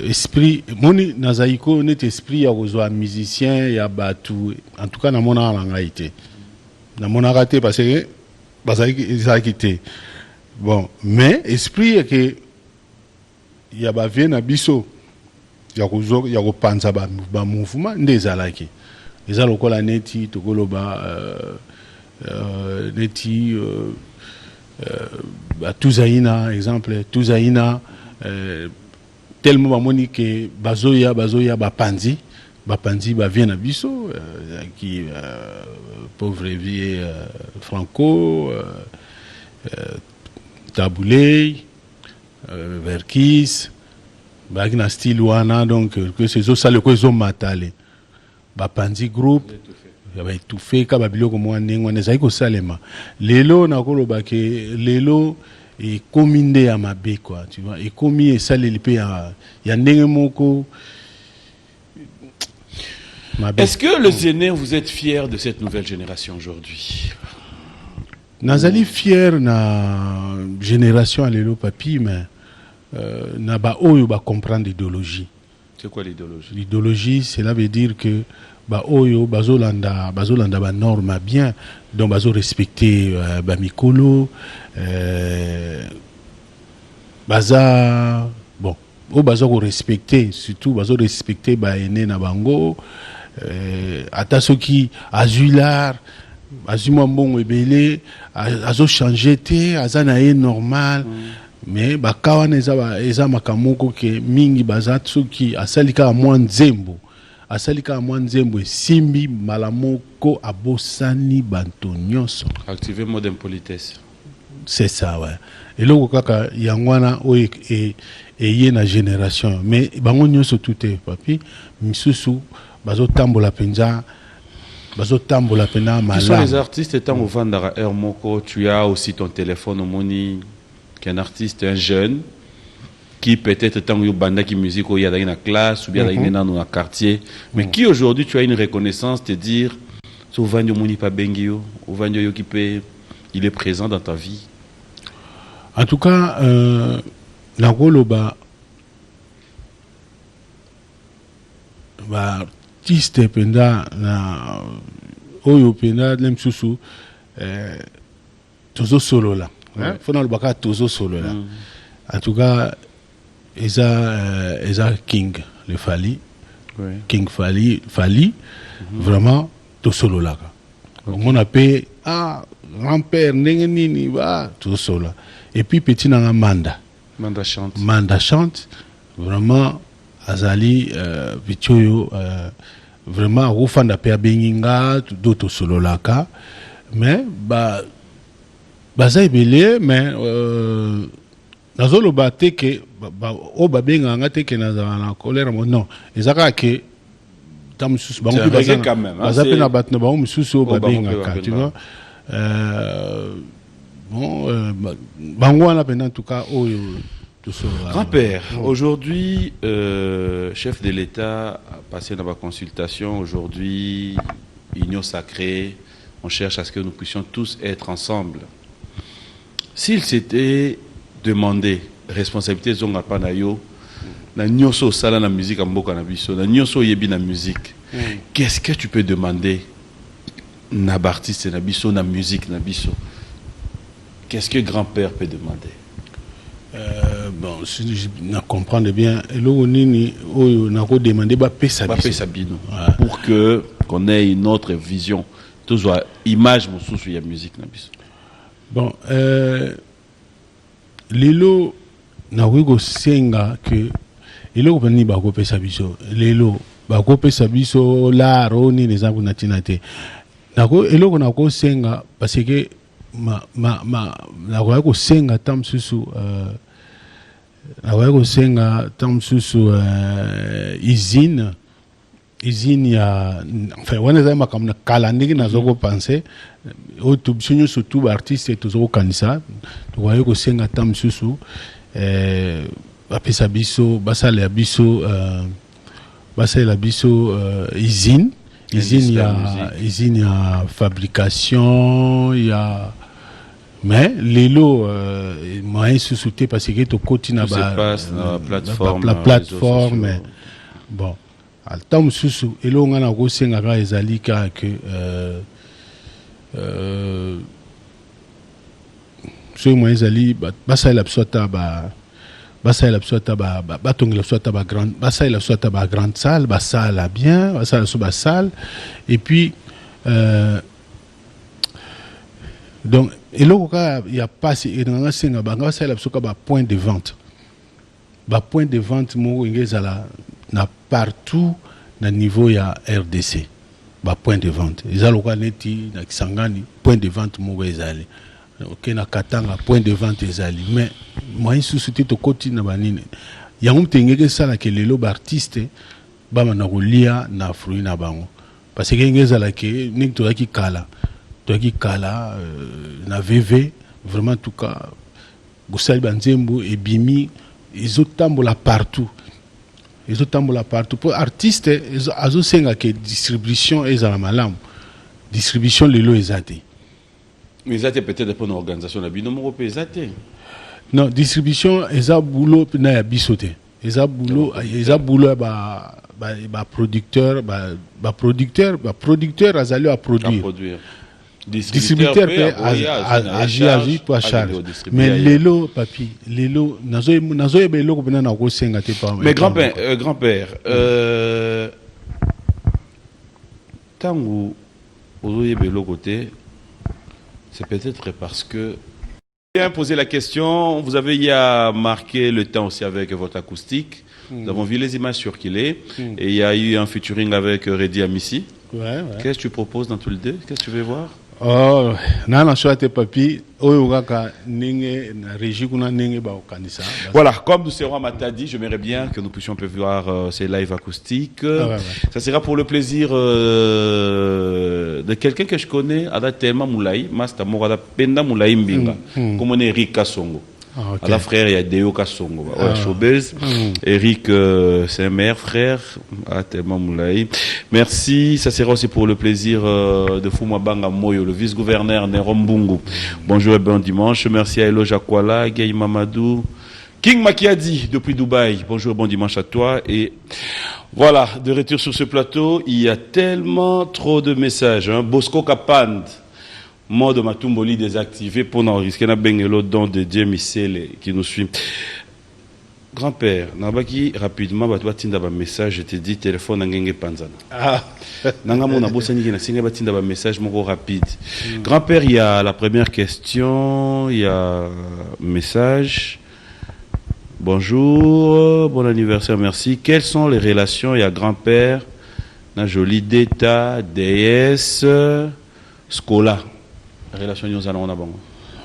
esprit moni nazaiko net esprit ya kozwa musicien ya batu en tout cas na mona la ngaité na mona raté parce que bazaki té bon mais esprit que ya ba vient na biso ya kozo ya kopanza ba mouvement ndezalaki eza lokola neti tokoloba neti ba tuzaina exemple tuzaina tellement bamoni que bazoya bapanzi ba vient na biso qui pauvre vieux Franco Taboulé Verkis bagina style wana donc que ces autres ça le ko zo matale bapanzi groupe ba étouffé ka babiloko mo ndenge wana ezaki ko salema lelo nakoloba ke lelo et cominde à ma bé quoi tu vois et commis et ça les pays ya ndenge moko est-ce que le Zénith vous êtes fier de cette nouvelle génération aujourd'hui? Nazali fier na génération à l'élo papi mais na ba oyo ba comprendre l'idéologie. C'est quoi l'idéologie? L'idéologie cela veut dire que ba oyo bazolanda ba norme bien donc bazo respecter ba mikolo baza bon o bazo ko respecter surtout bazo respecter ba ene na bango ata soki azular azuma mbongo ebele azo changer te azana e normal mais bakawana eza makamoko ke mingi baza soki asalika mwa nzembo asalika mwa nzembo simbi malamoko abosani banto nyonso activer mode d'impolitesse c'est ça ouais et loko kaka yangwana o e na génération mais bango nyonso tout est papi misusu bazotambola penza bazotambola pena malamu. Qui sont les artistes étant au Vandara Air Moko, tu as aussi ton téléphone au Moni qu'un artiste un jeune qui peut-être tant que banda qui musique ou il y a dans la classe ou bien dans le quartier mais qui aujourd'hui tu as une reconnaissance te dire so Vandio Moni pa bengio ou Vandio yo qui peut il est présent dans ta vie. En tout cas la goloba ba artiste penda na oyo penda lem susu tozo solo là fona le baka tozo solo là en tout cas eza King le Fali King Fali vraiment to solo là on appelle grand-père ndenge nini ba to solo et puis petit na Manda chante vraiment azali bichoyo vraiment rufanda pe benginga d'autres solo laka mais baza ebele mais nazolo bate que o babenga ngate que na colère non ezaka que tam sus ba un reggae quand même, hein, bazape c'est- na batna ba mususu o babenga bango ka pe tu babenga. vois bon bango wana en tout cas oyo tout ça Grand-père, aujourd'hui, chef de l'État a passé dans ma consultation. Aujourd'hui, union sacrée, on cherche à ce que nous puissions tous être ensemble. S'il s'était demandé responsabilité zonga panayo, na nyoso sala na musique amboka na biso, na nyoso yebi na musique. Qu'est-ce que tu peux demander na artiste na biso na musique na biso? Qu'est-ce que grand-père peut demander? bon si je comprends bien eloko nini oyo nako demander ba pesa Bapé biso Sabino, pour que qu'on ait une autre vision, toujours image mosusu ya musique na biso. bon lelo nakoki kosenga ke eloko mpeni bakopesa biso lelo bakopesa biso lar o nini eza kuna ntina te eloko nakosenga parce que nakoki kosenga ta mosusu nakoki kosenga ta mosusu usine ya enfin wana ezali makambo na kala ndenge nazo kopense oyo biso nyonso tu baartiste toza kokanisa tokoki kosenga ta mosusu bapesa biso basalela biso usine ya fabrication ya mais lelo moyen susu te parce que tokoti na plateforme bon ata mosusu eloko ngai nakosengaka ezali kaka ke soki moyen ezali basalela biso ata batongela biso ata basalela biso ata bagrande salle basala bien basala biso basalle et puis donc eloko kaka ya pasi enanga senga banga basalela biso ka bapoint de vente moko enge ezala na partout na niveau ya RDC point de vente eza lokola neti na Kisangani point de vente moko ezali ok na Katanga point de vente ezali mais moyen susu te tokoti na banini yango mpe ngeke esalaka lelo baartiste bamana kolia na fruit na bango parce que ngeke ezalaki ndenge tozalaki kala na VV vraiment en tout cas bosali banzembo ebimi ezotambola partout pour artiste azosenga ke distribution ezala malamu distribution lelo ezate mais ça peut-être pour une organisation na bino moko pe ezate non distribution eza boulot na ya biso te eza boulot ba producteur azali a produire distributeur peut agir pour charge mais lelo papi lelo nazo yeba eloko pena na kosenga te pa mais grand-père tango ozo yeba eloko te c'est peut-être parce que bien posé la question, vous avez y a marqué le temps aussi avec votre acoustique. Nous avons vu les images sur qu'il est et il y a eu un featuring avec Reddy Amissi. Ouais. Qu'est-ce que tu proposes dans tout le deux? Qu'est-ce que tu veux voir? Oh, na choite papi, oyo kaka ninge na régie kuna ninge ba okanisa. Voilà, comme nous serons à Matadi, j'aimerais bien que nous puissions un peu voir ces lives acoustiques. Ça sera pour le plaisir de quelqu'un que je connais, Ada Tema Moulaï, Masta Morada Penda Moulaï Mbinga, comme on est Eric Kassongo. À la frère, il y a Deo Kassongo. Showbiz. Eric, c'est un mère, frère. Ah, tellement Moulaï. Merci. Ça sera aussi pour le plaisir de Foumabanga Moyo, le vice-gouverneur Nerombungu. Bonjour et bon dimanche. Merci à Elo Jakwala, Gay Mamadou. King Makiadi, depuis Dubaï. Bonjour et bon dimanche à toi. Et voilà, de retour sur ce plateau, il y a tellement trop de messages. Hein. Bosco Kapand. Mode Matumboli désactivé pour n'enregistrer na bengelo don de Dieu Missele qui nous suit. Grand-père, nabaki rapidement batwa tinda ba message, je te dis téléphone ngenge panzana. Nanga mona bosani ki na singa batinda ba message moko rapide. Grand-père, il y a la première question, il y a message. Bonjour, bon anniversaire, merci. Quelles sont les relations il y a grand-père na joli d'état DS Scola? Relation nous allons en avant.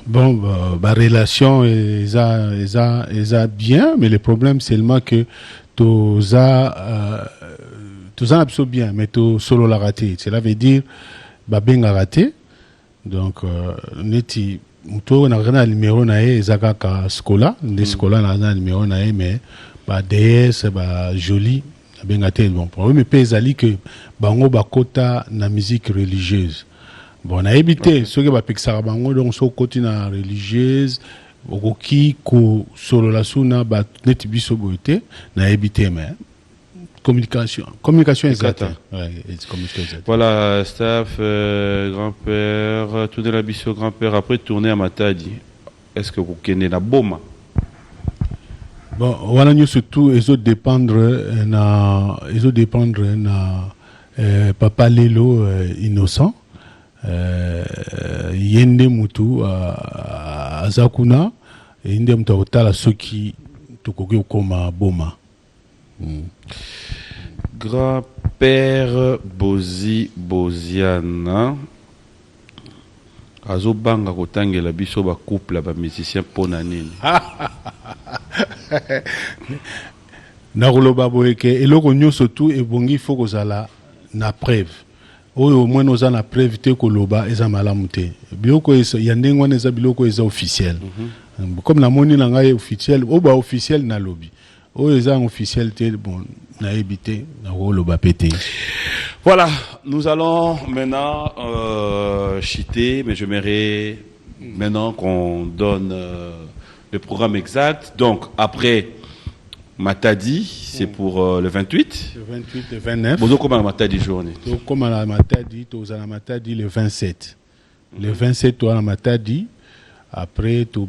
Bon, bah, relation, ils a bien, mais le problème, c'est seulement que tous a absolument bien, mais tout solo l'a raté. Cela veut dire, bah, ben a raté. Donc, neti, muto na gana numéro na e, zaka ka skola, des skola na gana numéro na e, mais, bah, DS, bah, joli, ben a été bon. Problème, mais pèse que, bango bakota na musique religieuse. Bon, on a évité ceux qui va pixar bango donc so continue religieuse okoki ko solo la suna ba neti biso boité na évité mais communication exacte. Ouais, communication exacte. Voilà, staff, grand-père, tourner la biso grand-père après tourner à Matadi. Est-ce que vous connaissez la boma? Bon, voilà nous surtout ils ont dépendre na papa Lelo innocent. Yende mutu azakuna yende mutu akotala soki tokoki okoma boma. Grand-père Boziana azobanga kotangela biso ba couple ba musicien pona nini. Nakoloba boyeke eloko nyonso tu ebongi faut kozala na preuve. Au moins nous avons la preuve que koloba eza malamu te. Biloko ya ndenge wana eza biloko eza officiel. Comme la moni na ngai officiel, ba officiel na lobby. Eza officiel te bon na ebité na koloba pété. Voilà, nous allons maintenant chiter, mais j'aimerais maintenant qu'on donne le programme exact. Donc après Matadi, c'est pour le 28. Le 28, le 29. Bonjour, comment la Matadi journée? Comme la Matadi, tu as la Matadi le 27. Le 27, tu as la Matadi. Après, tu as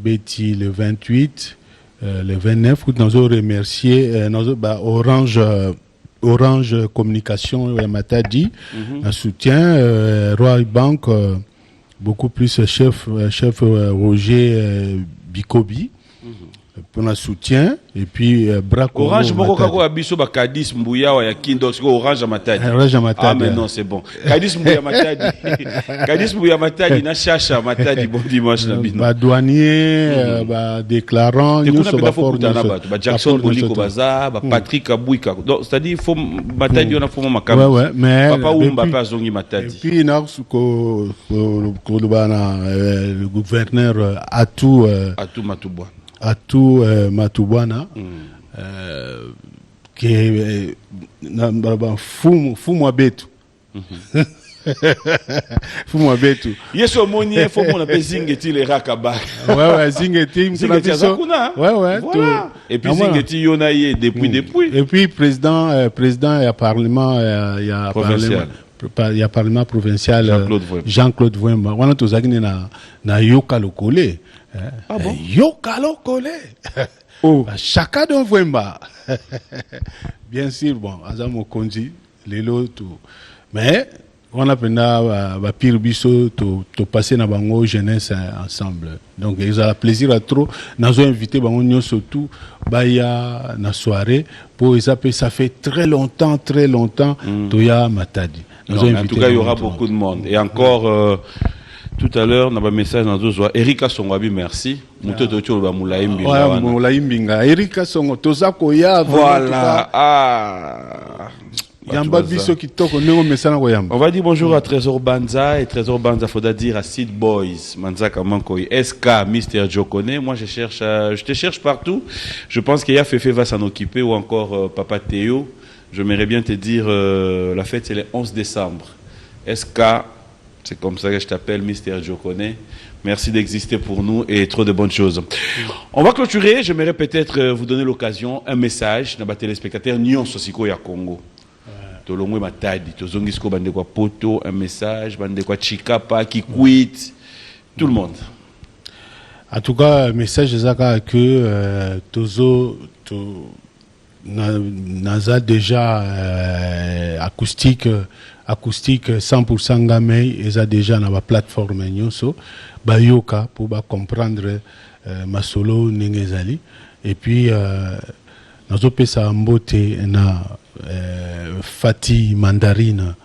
le 28, le 29. Nous avons remercié Orange Communication, la Matadi, un soutien. Roy Bank, beaucoup plus chef Roger Bikobi. Pour le soutien et puis Braco Orange moko kako abiso ba Kadis Mbuya wa ya Kindox Orange Matadi. Orange Matadi. Ah mais non, c'est bon. Kadis Mbuya Matadi. Kadis Mbuya Matadi na chacha Matadi bon dimanche na bino. Ba douanier ba déclarant nous so ba fort ba Jackson Boliko baza ba Patrick Abouika. Donc c'est-à-dire faut Matadi on a faut makamba. Ouais mais papa Umba pa zongi Matadi. Et puis na ko le gouverneur Atou Matubwa. Atou Matubwana qui est fou betu. Fou betu. Yeso moni faut mon appelle Zingeti le rakaba. Ouais Zingeti Zingeti azakuna. Ouais voilà. Et puis Zingeti yonaye depuis. Et puis président il y a parlement il y a provincial. Il y a parlement provincial Jean-Claude Vouemba. On a tous na yoka lokole. Ah bon? Yoka lokole. Oh, chacun d'en Vouemba. Bien sûr, bon, Azamo Konzi, Lelo, tout. Mais, on a pire biso, to passer na bango jeunesse ensemble. Donc, ils ont le plaisir à trop. Nous avons invité bango surtout, baya na soirée, pour ça fait très longtemps, Toya Matadi. Non, en tout cas, il y aura beaucoup de monde. Et encore, tout à l'heure, on a un message dans deux Erika Songwabi, merci. Erika Songo, Tozakoya. Voilà. On va dire bonjour à Trésor Banza. Et Trésor Banza, il faudra dire à Sid Boys, Manzaka Mankoy, SK, Mr. Jokone. Moi, je te cherche partout. Je pense qu'il y a Fefe va s'en occuper ou encore Papa Théo. J'aimerais bien te dire, la fête, c'est le 11 décembre. SK, c'est comme ça que je t'appelle, Mr. Jokone. Merci d'exister pour nous et trop de bonnes choses. On va clôturer. J'aimerais peut-être vous donner l'occasion, un message à nos téléspectateurs Nyon Sosiko ya Congo. Tolongwe Matadi, Tozongisko Bandekwa Poto, un message, Bandekwa Chikapa, Kikwit, tout le monde. En tout cas, le message est que Tozo Naza déjà acoustique 100% gamay ils a déjà na plateforme nyonso bayoka pour comprendre ma solo ningezali et puis nazo pesa mbote na Fati Mandarine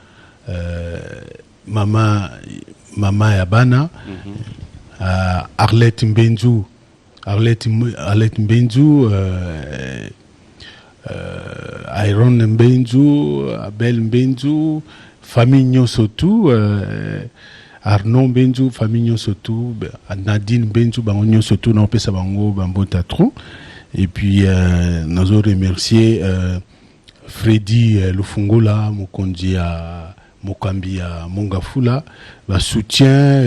mama ya bana Arlette Mbenzu, Iron Mbenzu, Abel Mbenzu, famille Nyosotu, Arnaud Mbenzu, famille Nyosotu, Nadine Mbenzu, bango Nyosotu, non pesa bango bambota trop. Et puis nous avons remercié Freddy Lufungula, Mokonji à Mokambi à Mongafula, le soutien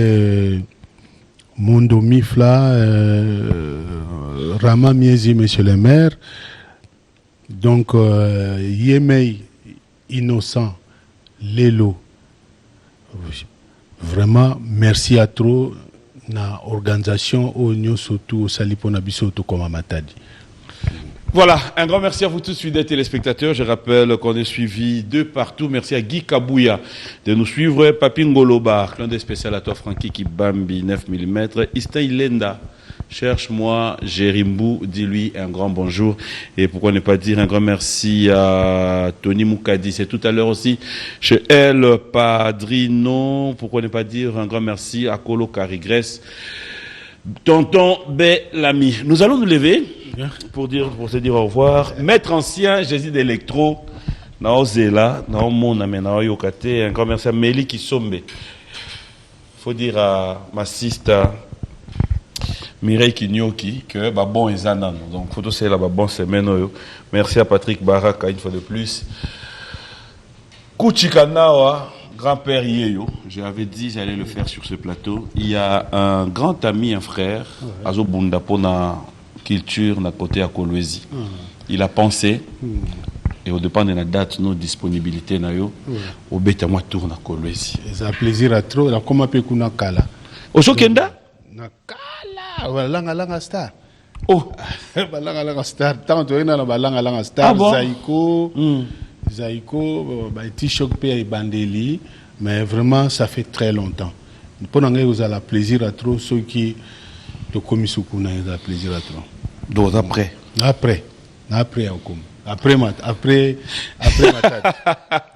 Mondo Mifla, Rama Miezi, monsieur le maire. Donc, Yemei Innocent, Lelo, vraiment, merci à trop na organisation au Nyo surtout au Salipona Bisoto comme Matadi. Voilà, un grand merci à vous tous, fidèles téléspectateurs. Je rappelle qu'on est suivis de partout. Merci à Guy Kabouya de nous suivre. Papingolo Bar, clin d'œil spécial à toi, Francky Kibambi, 9 mm. Ista Ilenda, cherche-moi, Jérimbu, dis-lui un grand bonjour. Et pourquoi ne pas dire un grand merci à Tony Moukadi. C'est tout à l'heure aussi chez El Padrino. Pourquoi ne pas dire un grand merci à Kolo Carigres. Tonton Bellamy. Nous allons nous lever pour se dire au revoir. Maître ancien, Jésus d'électro. Naozela, Naomona, Naoyokate. Un grand merci à Méli Kisombe. Faut dire à ma sister Mireille Kinyoki que bon est Zanan. Donc, faut aussi la bonne semaine. Merci à Patrick Baraka une fois de plus. Kuchikanawa. Grand-père Yeyo, j'avais dit j'allais le faire sur ce plateau. Il y a un grand ami, un frère, Azo Bundapona culture, na côté à Kolwezi. Il a pensé, et au dépend de la date, nos disponibilités, au bête à moi tourne à Kolwezi. C'est un plaisir à trop. La comment peut qu'on a kala? Au Chokenda? Na kala, balanga star. Oh, balanga star. Tant que na balanga star. Ah bon? Zaiko, T-Shock et Bandeli, mais vraiment ça fait très longtemps. Pendant que vous avez le plaisir à trop, ceux qui te commis vous avez le plaisir à trop. donc après. Après Matadi.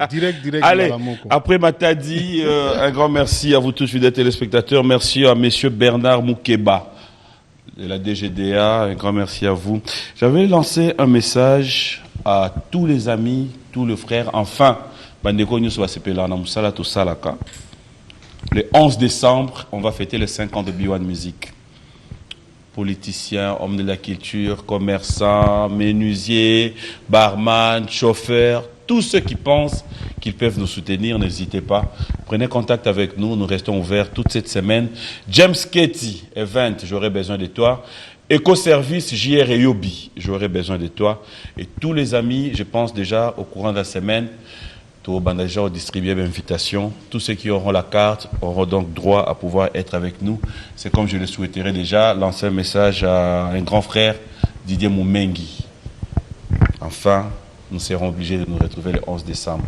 Direct. Allez, après Matadi, un grand merci à vous tous, fidèles téléspectateurs. Merci à monsieur Bernard Moukeba de la DGDA. Un grand merci à vous. J'avais lancé un message à tous les amis, tous les frères. Enfin, le 11 décembre, on va fêter les 5 ans de B1 Music. Politiciens, hommes de la culture, commerçants, menuisiers, barman, chauffeurs, tous ceux qui pensent qu'ils peuvent nous soutenir, n'hésitez pas. Prenez contact avec nous, nous restons ouverts toute cette semaine. James Ketty, Event, j'aurai besoin de toi. Éco-service JR et Yobi, j'aurai besoin de toi. Et tous les amis, je pense déjà au courant de la semaine, tout déjà distribuer l'invitation. Tous ceux qui auront la carte auront donc droit à pouvoir être avec nous. C'est comme je le souhaiterais déjà, lancer un message à un grand frère, Didier Moumengi. Enfin, nous serons obligés de nous retrouver le 11 décembre.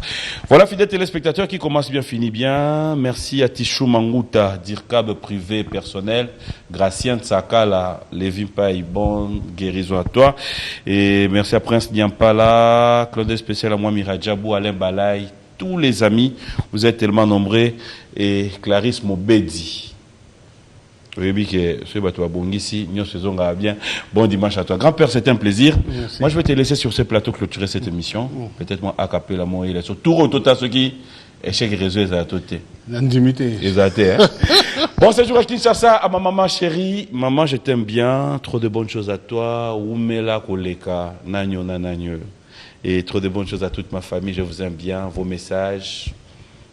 Voilà, fidèles téléspectateurs, qui commence bien, finit bien. Merci à Tichou Manguta, Dirkab privé personnel. Gracien Tsakala, Lévin Paye, bonne guérison à toi. Et merci à Prince Niampala, Claude spécial à moi, Miradjabou, Alain Balay, tous les amis. Vous êtes tellement nombreux. Et Clarisse Mobedi. Oui, que ce bateau bon ici, nous faisons bien. Bon dimanche à toi. Grand-père, c'était un plaisir. Merci. Moi, je vais te laisser sur ce plateau clôturer cette émission. Peut-être moi, à capter la moelle. Il est sur tout au total, ce qui échec réseau, ils ont tout. L'intimité. Ils ont été. Bon, c'est toujours à Kinshasa, à ma maman chérie. Maman, je t'aime bien. Trop de bonnes choses à toi. Oumela Koleka, Nanyo Nananyo. Et trop de bonnes choses à toute ma famille. Je vous aime bien. Vos messages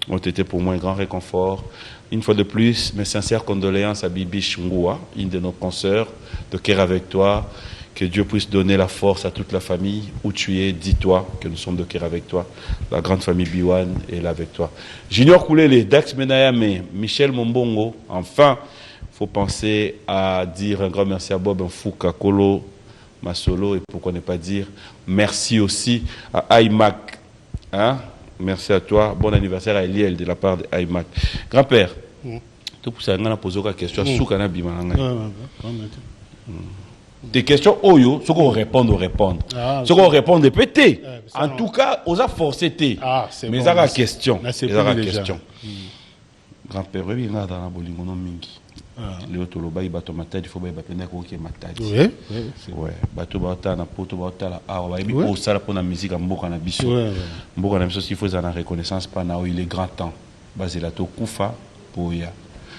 ont été pour moi un grand réconfort. Une fois de plus, mes sincères condoléances à Bibi Chungua, une de nos consoeurs, de cœur avec toi. Que Dieu puisse donner la force à toute la famille. Où tu es, dis-toi que nous sommes de cœur avec toi. La grande famille Biwan est là avec toi. Junior Koulele, Dax Menayame, Michel Mombongo. Enfin, il faut penser à dire un grand merci à Bob Nfouka, Kolo, Masolo. Et pourquoi ne pas dire merci aussi à iMac. Hein? Merci à toi. Bon anniversaire à Eliel de la part de iMac. Grand-père, tu peux poser une question. Des questions, ce qu'on répond, on répond. Ce qu'on répond, on peut. En tout cas, on a forcé. Mais ça a question. Grand-père, oui, il y a dans la bolingo mingi. Léo Toloba, il bateau matadi, il faut bateau qui est matadi. Ouais. Ouais. Bateau bateau na poto bateau la ah ouais. Il faut ça pour la musique en mboka na biso. Mboka na biso s'il faut en reconnaissance pas na il est grand temps. Basé la to kufa poya.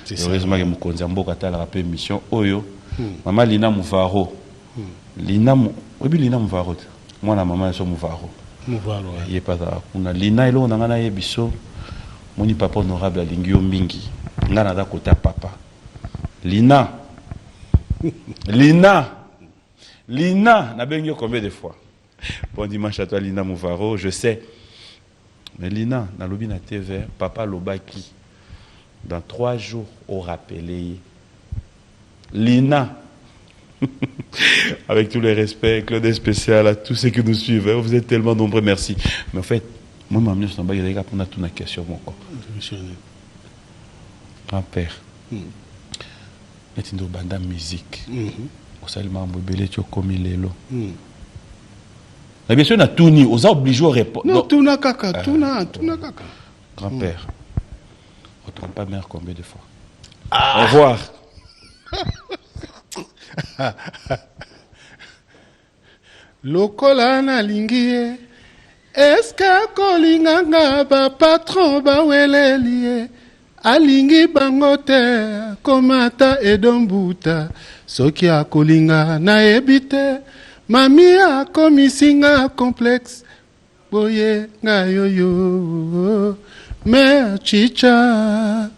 Heureusement que mukonzi mboka ta la rappel mission oyo. Maman Lina Mouvaro. Lina Mouvaro. Moi la maman so Mouvaro. Mouvaro. Il est pas là. On a Lina elo na ngana yebiso. Moni papa honorable alingio mingi. Ngana da kota papa. Lina, n'a bien combien de fois? Bon dimanche à toi, Lina Mouvaro, je sais. Mais Lina, dans le na TV, papa Lobaki, dans 3 jours, au rappelé. Lina, avec tous les respects, Claude spécial, à tous ceux qui nous suivent, hein, vous êtes tellement nombreux, merci. Mais en fait, moi, je suis en train de répondre à toute la question. Grand-père. Netindo banda musique. Au salement bobele tu komi lelo. Mais bien sûr na tourni, aux obligé à répondre. Non, tuna kaka, tuna kaka. Grand-père. On ne pas mère combien de fois. Au revoir. Lokola na lingie. Est-ce que kolinganga ba patron ba welelie? Alingi bangote komata edombuta soki akolinga na ebite mami akomisinga complexe boye nga yoyo me chicha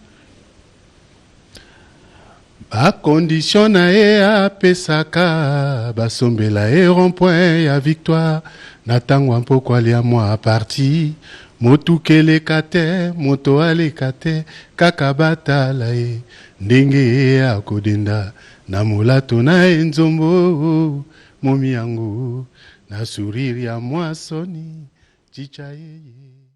ba condition na e apesaka basombela e rond-point ya victoire na tango mpoko alia mwa parti motukele kate moto alekate kaka batala e ndenge akodenda na molato na enzombo momi yango na sourire ya mwasoni chicha yeye